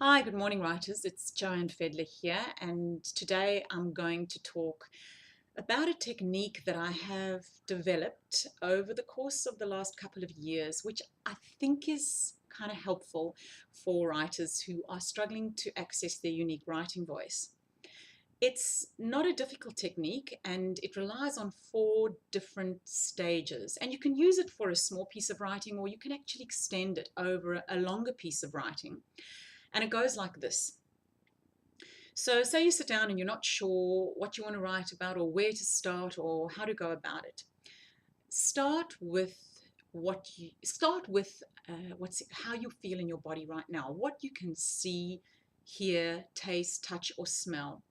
Hi, good morning, writers. It's Joanne Fedler here, and today I'm going to talk about a technique that I have developed over the course of the last couple of years, which I think is kind of helpful for writers who are struggling to access their unique writing voice. It's not a difficult technique, and it relies on 4 different stages, and you can use it for a small piece of writing, or you can actually extend it over a longer piece of writing. And it goes like this. So say you sit down and you're not sure what you want to write about or where to start or how to go about it. Start with how you feel in your body right now, what you can see, hear, taste, touch, or smell.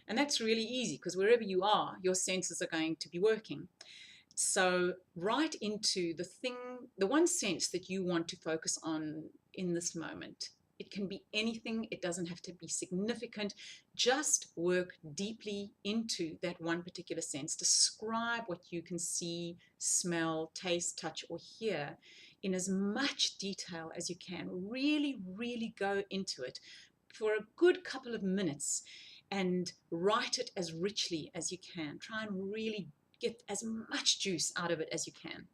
And that's really easy because wherever you are, your senses are going to be working. So write into the one sense that you want to focus on in this moment. It can be anything, it doesn't have to be significant. Just work deeply into that one particular sense. Describe what you can see, smell, taste, touch, or hear in as much detail as you can. Really, really go into it for a good couple of minutes and write it as richly as you can. Try and really get as much juice out of it as you can.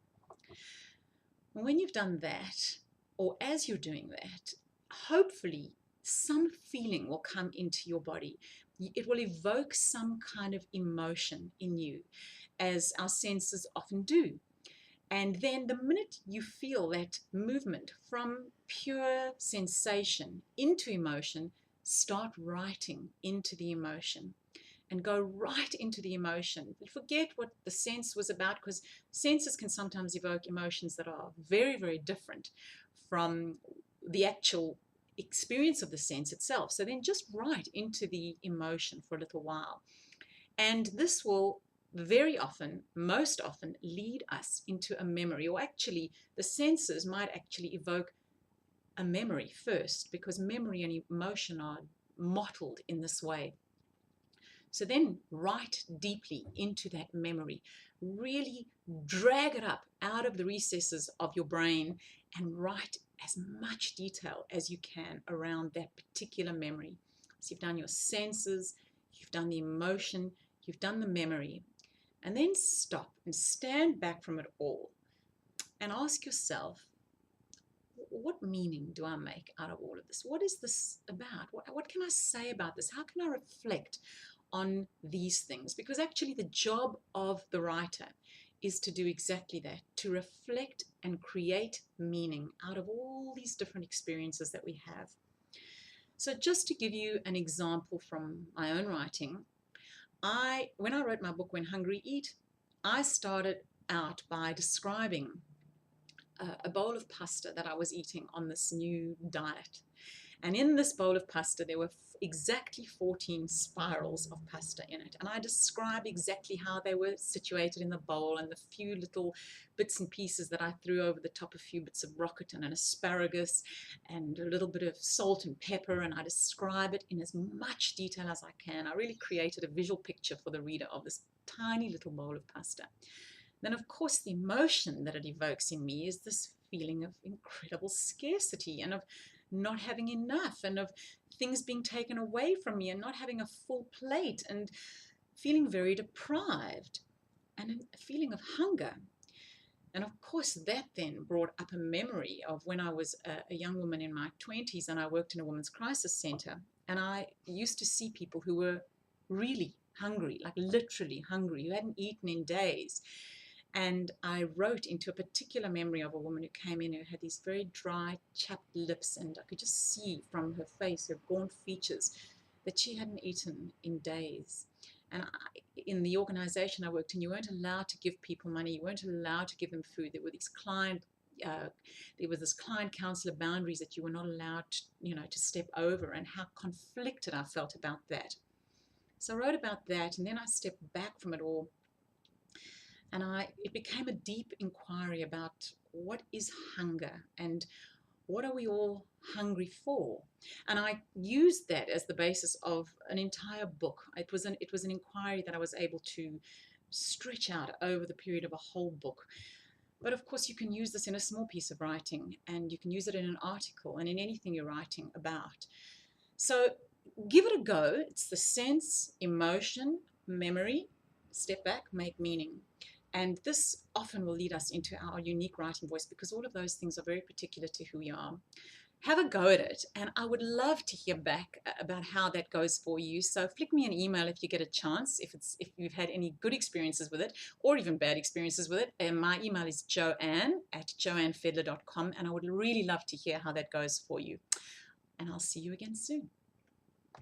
When you've done that, or as you're doing that, hopefully some feeling will come into your body. It will evoke some kind of emotion in you, as our senses often do. And then the minute you feel that movement from pure sensation into emotion, start writing into the emotion and go right into the emotion. Forget what the sense was about, because senses can sometimes evoke emotions that are very, very different from the actual experience of the sense itself. So then just write into the emotion for a little while. And this will very often, most often, lead us into a memory, or actually the senses might actually evoke a memory first, because memory and emotion are mottled in this way. So then write deeply into that memory. Really drag it up out of the recesses of your brain and write as much detail as you can around that particular memory. So you've done your senses, you've done the emotion, you've done the memory. And then stop and stand back from it all and ask yourself, what meaning do I make out of all of this? What is this about? What can I say about this? How can I reflect on these things? Because actually the job of the writer is to do exactly that, to reflect and create meaning out of all these different experiences that we have. So just to give you an example from my own writing, when I wrote my book, When Hungry Eat, I started out by describing a bowl of pasta that I was eating on this new diet. And in this bowl of pasta, there were exactly 14 spirals of pasta in it. And I describe exactly how they were situated in the bowl and the few little bits and pieces that I threw over the top, a few bits of rocket and an asparagus and a little bit of salt and pepper. And I describe it in as much detail as I can. I really created a visual picture for the reader of this tiny little bowl of pasta. Then, of course, the emotion that it evokes in me is this feeling of incredible scarcity and of not having enough and of things being taken away from me and not having a full plate and feeling very deprived and a feeling of hunger. And of course, that then brought up a memory of when I was a young woman in my 20s and I worked in a women's crisis center. And I used to see people who were really hungry, like literally hungry, who hadn't eaten in days. And I wrote into a particular memory of a woman who came in who had these very dry, chapped lips, and I could just see from her face, her gaunt features, that she hadn't eaten in days. And in the organization I worked in, you weren't allowed to give people money, you weren't allowed to give them food. There was this client counselor boundaries that you were not allowed to step over, and how conflicted I felt about that. So I wrote about that, and then I stepped back from it all, and it became a deep inquiry about what is hunger and what are we all hungry for. And I used that as the basis of an entire book. It was an inquiry that I was able to stretch out over the period of a whole book. But of course, you can use this in a small piece of writing, and you can use it in an article and in anything you're writing about. So give it a go. It's the sense, emotion, memory, step back, make meaning. And this often will lead us into our unique writing voice because all of those things are very particular to who we are. Have a go at it, and I would love to hear back about how that goes for you. So flick me an email if you get a chance, if you've had any good experiences with it or even bad experiences with it. And my email is joanne@joannefedler.com, and I would really love to hear how that goes for you. And I'll see you again soon.